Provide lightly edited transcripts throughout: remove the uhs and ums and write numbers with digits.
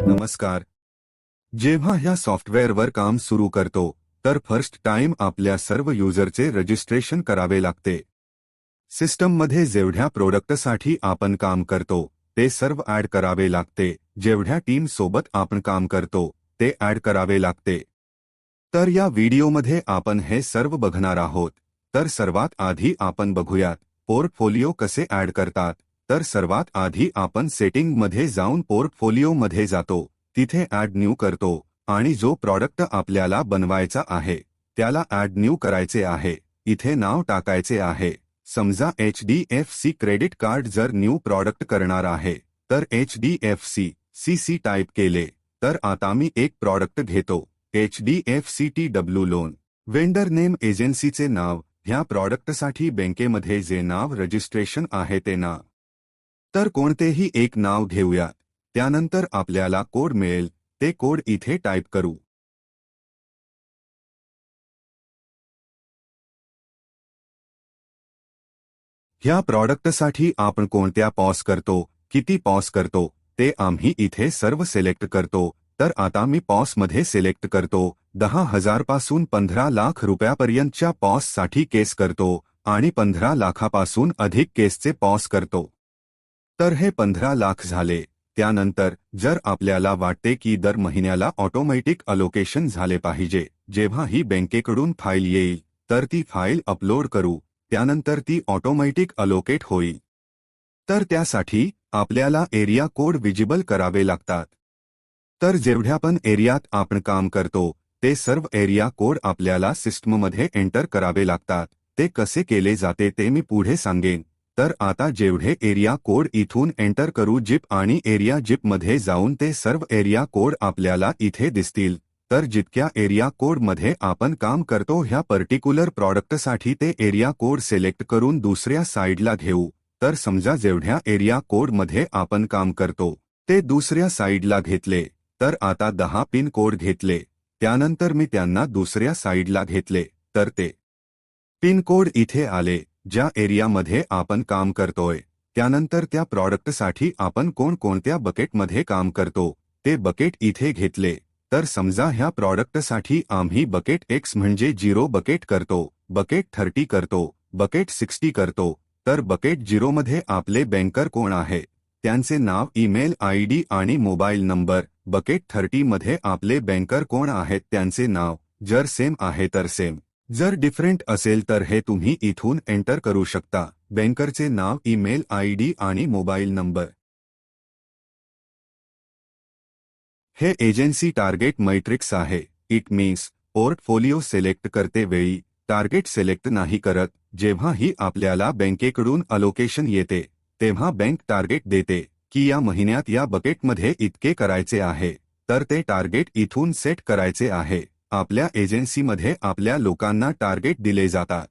नमस्कार. जेव्हा ह्या सॉफ्टवेअरवर काम सुरू करतो तर फर्स्ट टाइम आपल्या सर्व युजरचे रजिस्ट्रेशन करावे लागते. सिस्टममध्ये जेवढ्या प्रोडक्टसाठी आपण काम करतो ते सर्व ॲड करावे लागते. जेवढ्या टीम सोबत आपण काम करतो ते ॲड करावे लागते. तर या व्हिडिओमध्ये आपण हे सर्व बघणार आहोत. तर सर्वात आधी आपण बघूयात पोर्टफोलिओ कसे ॲड करतात. तर सर्वात आधी आपण सेटिंगमध्ये जाऊन पोर्टफोलिओमध्ये जातो. तिथे ॲड न्यू करतो आणि जो प्रॉडक्ट आपल्याला बनवायचा आहे त्याला ॲड न्यू करायचे आहे. इथे नाव टाकायचे आहे. समजा HDFC क्रेडिट कार्ड जर न्यू प्रॉडक्ट करणार आहे तर HDFC CC टाईप केले. तर आता मी एक प्रॉडक्ट घेतो HDFC TW loan. Vendor name एजन्सीचे नाव, ह्या प्रॉडक्टसाठी बँकेमध्ये जे नाव रजिस्ट्रेशन आहे ते नाव. तर कोणतेही एक नाव घेऊया. त्यानंतर आपल्याला कोड मिळेल ते कोड इथे टाईप करू. ह्या प्रॉडक्टसाठी आपण कोणत्या पॉज करतो, किती पॉज करतो ते आम्ही इथे सर्व सिलेक्ट करतो. तर आता मी पॉसमध्ये सिलेक्ट करतो. 10,000 पासून 15 लाख रुपयापर्यंतच्या पॉससाठी केस करतो आणि 15 लाखापासून अधिक केसचे पॉज करतो. तर हे 15 लाख झाले. त्यानंतर जर आपल्याला वाटते की दर महिन्याला ऑटोमॅटिक अलोकेशन झाले पाहिजे, जेव्हा ही बँकेकडून फाईल येईल तर ती फाईल अपलोड करू. त्यानंतर ती ऑटोमॅटिक अलोकेट होईल. तर त्यासाठी आपल्याला एरिया कोड विजिबल करावे लागतात. तर जेवढ्या पण एरियात आपण काम करतो ते सर्व एरिया कोड आपल्याला सिस्टममध्ये एंटर करावे लागतात. ते कसे केले जाते ते मी पुढे सांगेन. तर आता जेवढे एरिया कोड इथून एंटर करू जिप आणि एरिया जिपमध्ये जाऊन ते सर्व एरिया कोड आपल्याला इथे दिसतील. तर जितक्या एरिया कोडमध्ये आपण काम करतो ह्या पर्टिक्युलर प्रॉडक्टसाठी ते एरिया कोड सिलेक्ट करून दुसऱ्या साईडला घेऊ. तर समजा जेवढ्या एरिया कोडमध्ये आपण काम करतो ते दुसऱ्या साईडला घेतले. तर आता 10 पिन कोड घेतले. त्यानंतर मी त्यांना दुसऱ्या साईडला घेतले. तर ते पिन कोड इथे आले ज्या एरियामध्ये आपण काम करतोय. त्यानंतर त्या प्रॉडक्टसाठी आपण कोणकोणत्या बकेटमध्ये काम करतो ते बकेट इथे घेतले. तर समजा ह्या प्रॉडक्टसाठी आम्ही बकेट X म्हणजे 0 बकेट करतो, बकेट 30 करतो, बकेट 60 करतो. तर बकेट 0 मध्ये आपले बँकर कोण आहे त्यांचे नाव, ईमेल ID आणि मोबाईल नंबर. बकेट 30 मध्ये आपले बँकर कोण आहेत त्यांचे नाव. जर सेम आहे तर सेम, जर डिफरंट असेल तर हे तुम्ही इथून एंटर करू शकता. बँकरचे नाव, ईमेल ID आणि मोबाईल नंबर. हे एजन्सी टार्गेट मैट्रिक्स आहे. इट मीन्स पोर्टफोलिओ सिलेक्ट करते वेळी टार्गेट सिलेक्ट नाही करत. जेव्हा ही आपल्याला बँकेकडून अलोकेशन येते तेव्हा बँक टार्गेट देते की या महिन्यात या बकेटमध्ये इतके करायचे आहे. तर ते टार्गेट इथून सेट करायचे आहे. आपल्या एजन्सीमध्ये आपल्या लोकांना टार्गेट दिले जातात.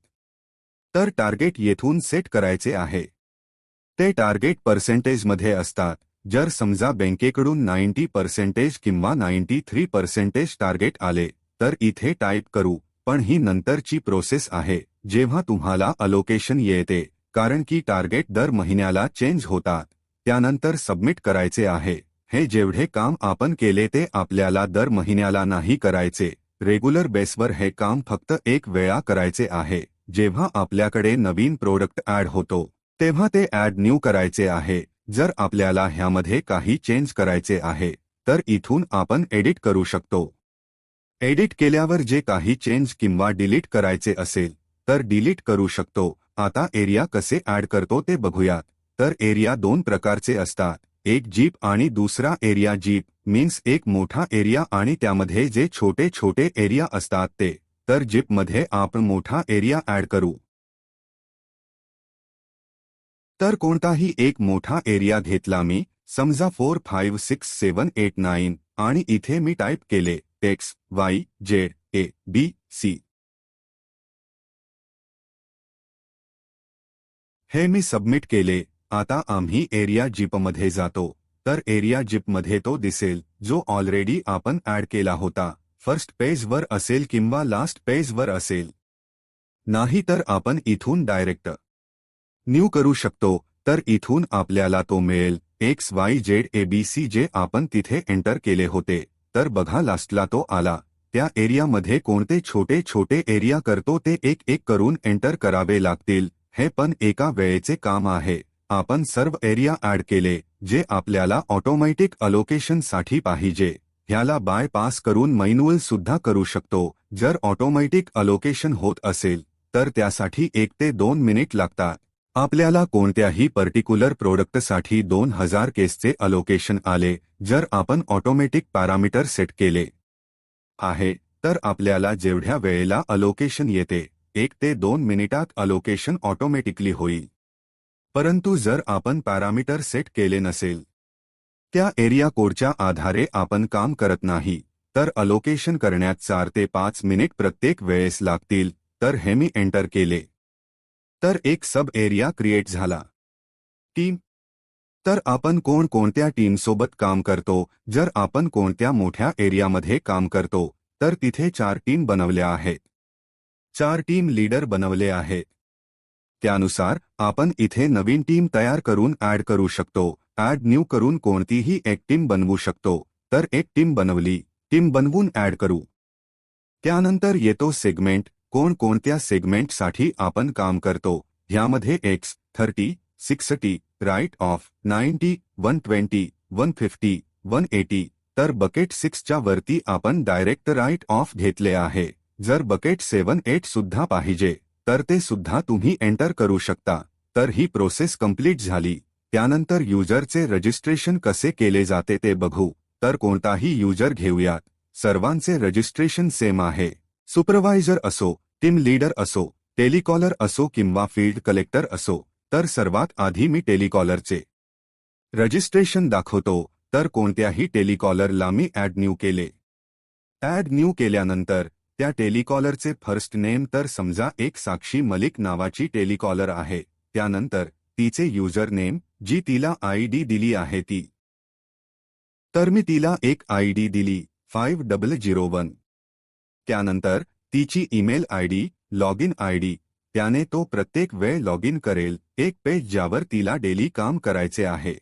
तर टार्गेट येथून सेट करायचे आहे. ते टार्गेट पर्सेंटेजमध्ये असतात. जर समजा बँकेकडून 90% किंवा 93% टार्गेट आले तर इथे टाईप करू. पण ही नंतरची प्रोसेस आहे जेव्हा तुम्हाला अलोकेशन येते, कारण की टार्गेट दर महिन्याला चेंज होतात. त्यानंतर सबमिट करायचे आहे. हे जेवढे काम आपण केले ते आपल्याला दर महिन्याला नाही करायचे. रेग्युलर बेसवर हे काम फक्त एक वेळा करायचे आहे. जेव्हा आपल्याकडे नवीन प्रोडक्ट ॲड होतो तेव्हा ते ॲड न्यू करायचे आहे. जर आपल्याला ह्यामध्ये काही चेंज करायचे आहे तर इथून आपण एडिट करू शकतो. एडिट केल्यावर जे काही चेंज किंवा डिलीट करायचे असेल तर डिलीट करू शकतो. आता एरिया कसे ॲड करतो ते बघूयात. तर एरिया दोन प्रकारचे असतात, एक जीप आणि दुसरा एरिया. जीप मीन्स एक मोठा एरिया आणि त्यामध्ये जे छोटे छोटे एरिया असतात ते. तर जीपमध्ये आपण मोठा एरिया ॲड करू. तर कोणताही एक मोठा एरिया घेतला मी, समजा 4 5 6 7 8 9 आणि इथे मी टाईप केले X Y Z A B C. हे मी सबमिट केले. आता आम्ही एरिया जीपमध्ये जातो. तर एरिया जीपमध्ये तो दिसेल जो ऑलरेडी आपण ॲड केला होता. फर्स्ट पेजवर असेल किंवा लास्ट पेजवर असेल. नाही तर आपण इथून डायरेक्ट न्यू करू शकतो. तर इथून आपल्याला तो मिळेल XYZ ABC जे आपण तिथे एंटर केले होते. तर बघा लास्टला तो आला. त्या एरियामध्ये कोणते छोटे छोटे एरिया करतो ते एक एक करून एंटर करावे लागतील. हे पण एका वेळेचे काम आहे. आपण सर्व एरिया ऍड केले जे आपल्याला ऑटोमॅटिक अलोकेशनसाठी पाहिजे. ह्याला बायपास करून मैन्युअल सुद्धा करू शकतो. जर ऑटोमॅटिक अलोकेशन होत असेल तर त्यासाठी 1 ते 2 मिनिट लागतात. आपल्याला कोणत्याही पर्टिक्युलर प्रोडक्टसाठी 2000 केसचे अलोकेशन आले. जर आपण ऑटोमॅटिक पॅरामीटर सेट केले आहे तर आपल्याला जेवढ्या वेळेला अलोकेशन येते 1 ते 2 मिनिटात अलोकेशन ऑटोमॅटिकली होईल. परंतु जर आपण पॅरामीटर सेट केले नसेल, त्या एरिया कोडच्या आधारे आपण काम करत नाही, तर अलोकेशन करण्यात 4 ते 5 मिनिट प्रत्येक वेळेस लागतील. तर हे मी एंटर केले तर एक सब एरिया क्रिएट झाला. टीम. तर आपण कोणत्या टीमसोबत काम करतो. जर आपण कोणत्या मोठ्या एरियामध्ये काम करतो तर तिथे 4 टीम बनवल्या आहेत. 4 टीम लीडर बनवले आहेत. त्यानुसार आपण इथे नवीन टीम तयार करून ऍड करू शकतो. ऍड न्यू करून कोणतीही एक टीम बनवू शकतो. तर एक टीम बनवली, टीम बनवून ऍड करू. त्यानंतर येतो सेगमेंट. कोणत्या सेगमेंटसाठी आपण काम करतो. ह्यामध्ये X 30, 60, राईट ऑफ 90, 120, 150, 180. तर बकेट 6 च्या वरती आपण डायरेक्ट राईट ऑफ घेतले आहे. जर बकेट 7, 8 सुद्धा पाहिजे तर ते सुद्धा तुम्ही एंटर करू शकता. तर ही प्रोसेस कंप्लीट झाली. त्यानंतर युजरचे रजिस्ट्रेशन कसे केले जाते ते बघू. तर कोणताही युजर घेऊयात. सर्वांचे रजिस्ट्रेशन सेम आहे. सुपरवायझर असो, टीम लीडर असो, टेलिकॉलर असो किंवा फील्ड कलेक्टर असो. तर सर्वात आधी मी टेलिकॉलरचे रजिस्ट्रेशन दाखवतो. तर कोणत्याही टेलिकॉलरला मी ऍड न्यू केले. ऍड न्यू केल्यानंतर त्या टेलिकॉलरचे फर्स्ट नेम तर समजा एक साक्षी मलिक नावाची टेलिकॉलर आहे. त्यानंतर तिचे युजर नेम जी तिला आयडी दिली आहे ती. तर मी तिला एक आयडी दिली 5001. त्यानंतर तिची email ID, log in ID. त्याने तो प्रत्येक वेळ लॉग इन करेल एक पेज ज्यावर तिला डेली काम करायचे आहे.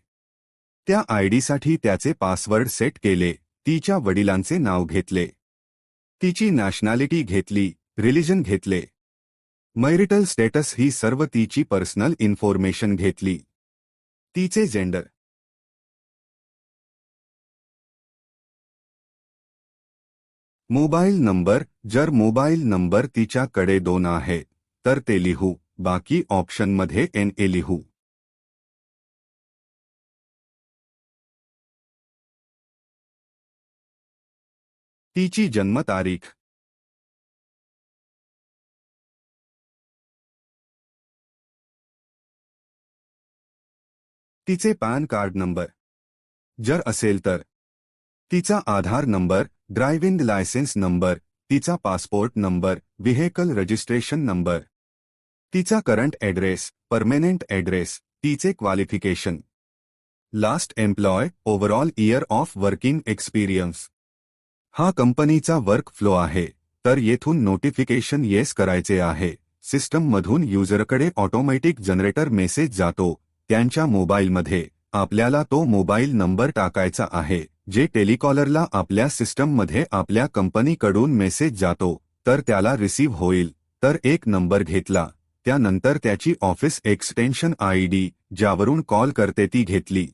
त्या आयडीसाठी त्याचे पासवर्ड सेट केले. तिच्या वडिलांचे नाव घेतले. तिची नॅशनॅलिटी घेतली, रिलिजन घेतले. मैरिटल स्टेटस ही सर्व तिची पर्सनल इन्फॉर्मेशन घेतली. तिचे जेंडर, मोबाईल नंबर. जर मोबाईल नंबर तिच्याकडे 2 आहे तर ते लिहू. बाकी ऑप्शनमध्ये NA लिहू. तिची जन्मतारीख, तिचे पॅन कार्ड नंबर जर असेल तर, तिचा Aadhaar number, driving licence number, तिचा passport number, vehicle registration number, तिचा करंट ॲड्रेस, परमेनेंट ॲड्रेस, तिचे qualification, last employ, overall year of working experience. हा कंपनीचा वर्क फ्लो आहे. तर येथून नोटिफिकेशन येस करायचे आहे. सिस्टममधून युजरकडे ऑटोमॅटिक जनरेटर मेसेज जातो. त्यांच्या मोबाईलमध्ये आपल्याला तो मोबाईल नंबर टाकायचा आहे जे टेलिकॉलरला आपल्या सिस्टममध्ये आपल्या कंपनीकडून मेसेज जातो. तर त्याला रिसीव्ह होईल. तर एक नंबर घेतला. त्यानंतर त्याची ऑफिस एक्सटेन्शन आयडी ज्यावरून कॉल करते ती घेतली.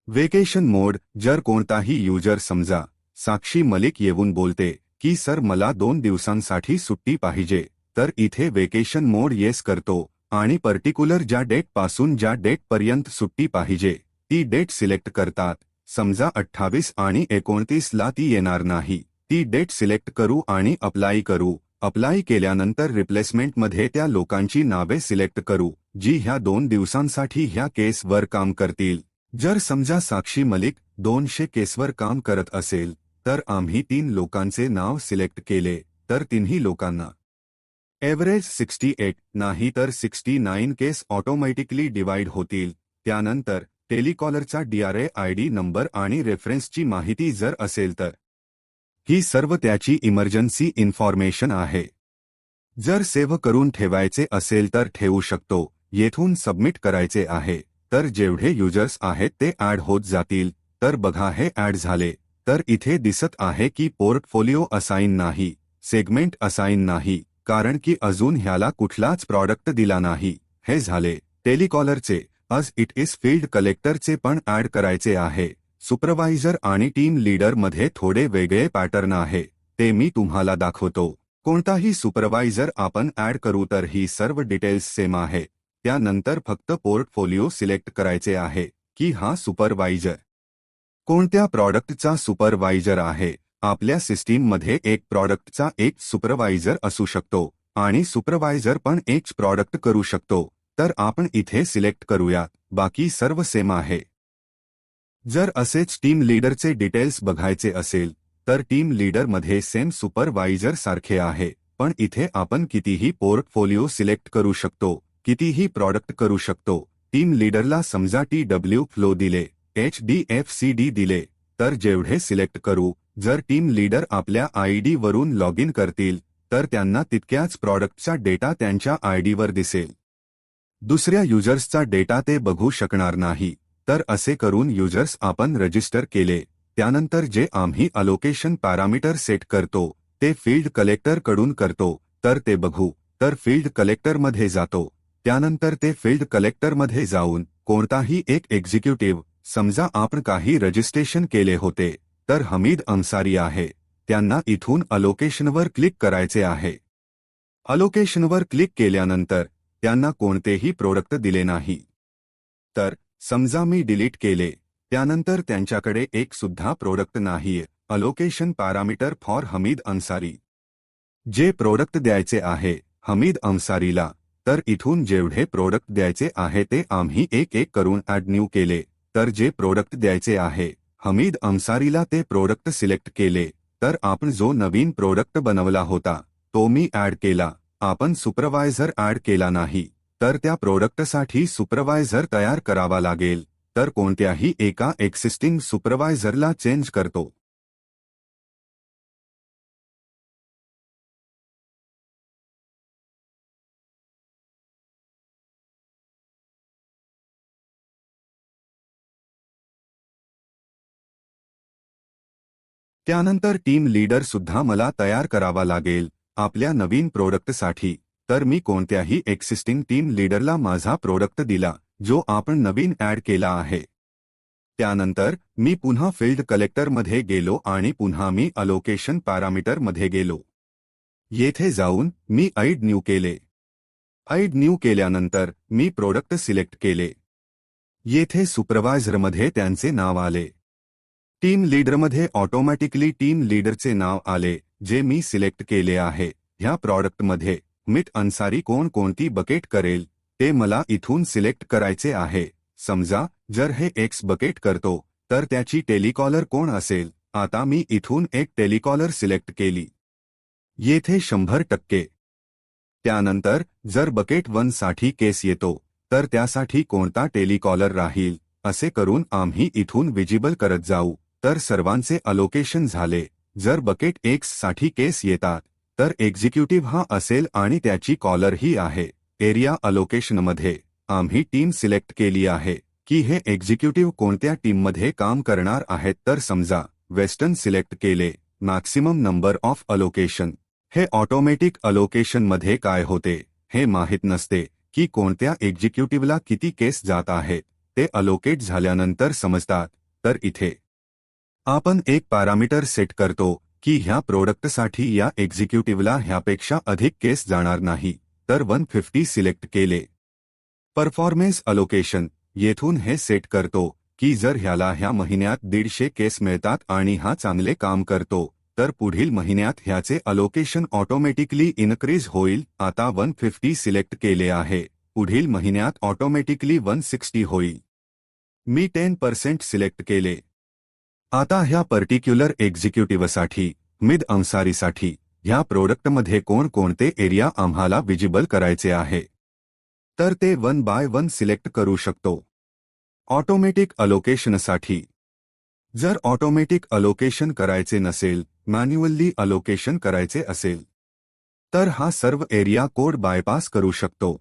वेकेशन मोड. जर कोणताही युजर समजा साक्षी मलिक येऊन बोलते की सर मला 2 दिवसांसाठी सुट्टी पाहिजे, तर इथे वेकेशन मोड येस करतो आणि पर्टिक्युलर ज्या डेट पासून ज्या डेट पर्यंत सुट्टी पाहिजे ती डेट सिलेक्ट करतात. समजा 28 आणि 29 ला ती येणार नाही. ती डेट सिलेक्ट करू आणि अप्लाई करू. अप्लाई केल्यानंतर रिप्लेसमेंटमध्ये त्या लोकांची नावे सिलेक्ट करू जी ह्या 2 दिवसांसाठी ह्या केसवर काम करतील. जर समजा साक्षी मलिक 200 केसवर काम करत असेल तर आम्ही 3 लोकांचे नाव सिलेक्ट केले. तर तिन्ही लोकांना एव्हरेज 68 नाही तर 69 केस ऑटोमॅटिकली डिवाइड होतील. त्यानंतर टेलिकॉलरचा DRA ID नंबर आणि रेफरन्सची माहिती जर असेल तर ही सर्व त्याची इमर्जन्सी इन्फॉर्मेशन आहे. जर सेव्ह करून ठेवायचे असेल तर ठेवू शकतो. येथून सबमिट करायचे आहे तर जेवढे युजर्स आहेत ते ॲड होत जातील. तर बघा हे ॲड झाले. तर इथे दिसत आहे की पोर्टफोलिओ असाइन नाही, सेगमेंट असाइन नाही, कारण की अजून ह्याला कुठलाच प्रॉडक्ट दिला नाही. हे झाले टेलिकॉलरचे. आज इट इज फील्ड कलेक्टरचे पण ॲड करायचे आहे. सुपरवायझर आणि टीम लीडर मध्ये थोडे वेगळे पॅटर्न आहे, ते मी तुम्हाला दाखवतो. कोणताही सुपरवायझर आपण ॲड करू तर ही सर्व डिटेल्स सेम आहे. त्यानंतर फक्त पोर्टफोलिओ सिलेक्ट करायचे आहे की हा सुपरवायझर कोणत्या प्रॉडक्टचा सुपरवायझर आहे. आपल्या सिस्टीममध्ये एक प्रॉडक्टचा एक सुपरवायझर असू शकतो आणि सुपरवायझर पण एक प्रॉडक्ट करू शकतो. तर आपण इथे सिलेक्ट करूया. बाकी सर्व सेम आहे. जर असेच टीम लीडरचे डिटेल्स बघायचे असेल तर टीम लीडरमध्ये सेम सुपरवायझर सारखे आहे, पण इथे आपण कितीही पोर्टफोलिओ सिलेक्ट करू शकतो, कितीही प्रॉडक्ट करू शकतो. टीम लीडरला समजा TW फ्लो दिले, HDFCD दिले, तर जेवढे सिलेक्ट करू, जर टीम लीडर आपल्या ID वरून लॉग इन करतील तर त्यांना तितक्याच प्रॉडक्टचा डेटा त्यांच्या ID वर दिसेल. दुसऱ्या युजर्सचा डेटा ते बघू शकणार नाही. तर असे करून युजर्स आपण रजिस्टर केले. त्यानंतर जे आम्ही अलोकेशन पॅरामीटर सेट करतो ते फील्ड कलेक्टर कडून करतो. तर ते बघू. तर फील्ड कलेक्टरमध्ये जातो. त्यानंतर ते फील्ड कलेक्टरमध्ये जाऊन कोणताही एक एक्झिक्युटिव्ह, समजा आपण काही रजिस्ट्रेशन केले होते तर हमीद अन्सारी आहे, त्यांना इथून अलोकेशनवर क्लिक करायचे आहे. अलोकेशनवर क्लिक केल्यानंतर त्यांना कोणतेही प्रोडक्ट दिले नाही. तर समजा मी डिलीट केले, त्यानंतर त्यांच्याकडे एक सुद्धा प्रोडक्ट नाहीये. Allocation parameter for Hamid Ansari. जे प्रोडक्ट द्यायचे आहे हमीद अन्सारीला, तर इथून जेवढे प्रोडक्ट द्यायचे आहे ते आम्ही एक एक करून ॲड न्यू केले. तर जे प्रोडक्ट द्यायचे आहे हमीद अन्सारीला ते प्रोडक्ट सिलेक्ट केले. तर आपण जो नवीन प्रोडक्ट बनवला होता तो मी ॲड केला. आपण सुपरवायझर ॲड केला नाही. तर त्या प्रोडक्टसाठी सुपरवायझर तयार करावा लागेल. तर कोणत्याही एका एक्सिस्टिंग सुपरवायझरला चेंज करतो. त्यानंतर टीम लीडर सुद्धा मला तयार करावा लागेल आपल्या नवीन प्रोडक्टसाठी. तर मी कोणत्याही एक्सिस्टिंग टीम लीडरला माझा प्रोडक्ट दिला जो आपण नवीन ॲड केला आहे. त्यानंतर मी पुन्हा फील्ड कलेक्टरमध्ये गेलो आणि पुन्हा मी अलोकेशन पॅरामीटरमध्ये गेलो. येथे जाऊन मी ॲड न्यू केले. ॲड न्यू केल्यानंतर मी प्रोडक्ट सिलेक्ट केले. येथे सुपरवायझरमध्ये त्यांचे नाव आले. टीम लीडरमध्ये ऑटोमॅटिकली टीम लीडरचे नाव आले जे मी सिलेक्ट केले आहे. ह्या प्रॉडक्टमध्ये हमीद अन्सारी कोणती बकेट करेल ते मला इथून सिलेक्ट करायचे आहे. समजा जर हे एक्स बकेट करतो तर त्याची टेलिकॉलर कोण असेल. आता मी इथून एक टेलिकॉलर सिलेक्ट केली. येथे 100%. त्यानंतर जर बकेट 1 साठी केस येतो तर त्यासाठी कोणता टेलिकॉलर राहील, असे करून आम्ही इथून विजिबल करत जाऊ. तर सर्वांचे अलोकेशन झाले. जर बकेट X साठी केस येतात तर एक्झिक्युटिव्ह हा असेल आणि त्याची कॉलर ही आहे. एरिया अलोकेशनमध्ये आम्ही टीम सिलेक्ट केली आहे की हे एक्झिक्युटिव्ह कोणत्या टीममध्ये काम करणार आहेत. तर समजा वेस्टर्न सिलेक्ट केले. Maximum number of allocation. हे ऑटोमॅटिक अलोकेशनमध्ये काय होते हे माहीत नसते की कोणत्या एक्झिक्युटिव्हला किती केस जात आहेत. ते अलोकेट झाल्यानंतर समजतात. तर इथे आपण एक पॅरामीटर सेट करतो की ह्या प्रोडक्टसाठी या एक्झिक्युटिव्हला ह्यापेक्षा अधिक केस जाणार नाही. तर 150 सिलेक्ट केले. परफॉर्मन्स अलोकेशन येथून हे सेट करतो की जर ह्याला ह्या महिन्यात 150 केस मिळतात आणि हा चांगले काम करतो तर पुढील महिन्यात ह्याचे अलोकेशन ऑटोमॅटिकली इनक्रीज होईल. आता 150 सिलेक्ट केले आहे. पुढील महिन्यात ऑटोमॅटिकली 160 होईल. मी 10% सिलेक्ट केले. आता ह्या पर्टिक्युलर एक्झिक्युटिव्हसाठी हमीद अन्सारीसाठी ह्या प्रोडक्टमध्ये कोणते एरिया आम्हाला विजिबल करायचे आहे तर ते 1 बाय 1 सिलेक्ट करू शकतो. ऑटोमॅटिक अलोकेशनसाठी जर ऑटोमॅटिक अलोकेशन करायचे नसेल, मॅन्युअली अलोकेशन करायचे असेल तर हा सर्व एरिया कोड बायपास करू शकतो।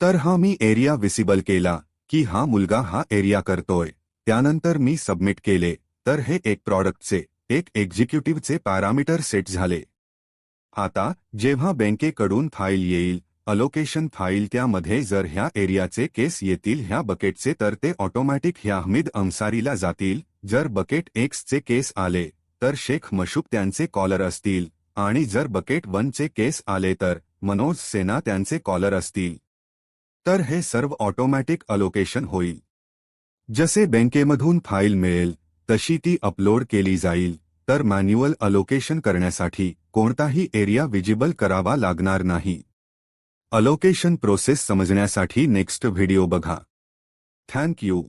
तर हा मी एरिया विसिबल केला की हा मुलगा हा एरिया करतोय, त्यानंतर मी सबमिट केले तर हे एक प्रॉडक्टचे एक एक्झिक्युटिव्हचे पॅरामीटर सेट झाले। आता जेव्हा बँकेकडून फाईल येईल अलोकेशन फाईल, त्यामध्ये जर ह्या एरियाचे केस येतील ह्या बकेटचे तर ते ऑटोमॅटिक ह्या हमीद अन्सारीला जातील। जर बकेट एक्सचे केस आले तर शेख मशूक त्यांचे कॉलर असतील आणि जर बकेट 1चे केस आले तर मनोज सेना त्यांचे कॉलर असतील। तर हे सर्व ऑटोमॅटिक अलोकेशन होईल। जसे बँकेमधून फाईल मिळेल तशी ती अपलोड केली जाईल, तर मॅन्युअल अलोकेशन करण्यासाठी कोणताही एरिया विजिबल करावा लागणार नाही। अलोकेशन प्रोसेस समजण्यासाठी नेक्स्ट व्हिडिओ बघा। Thank you.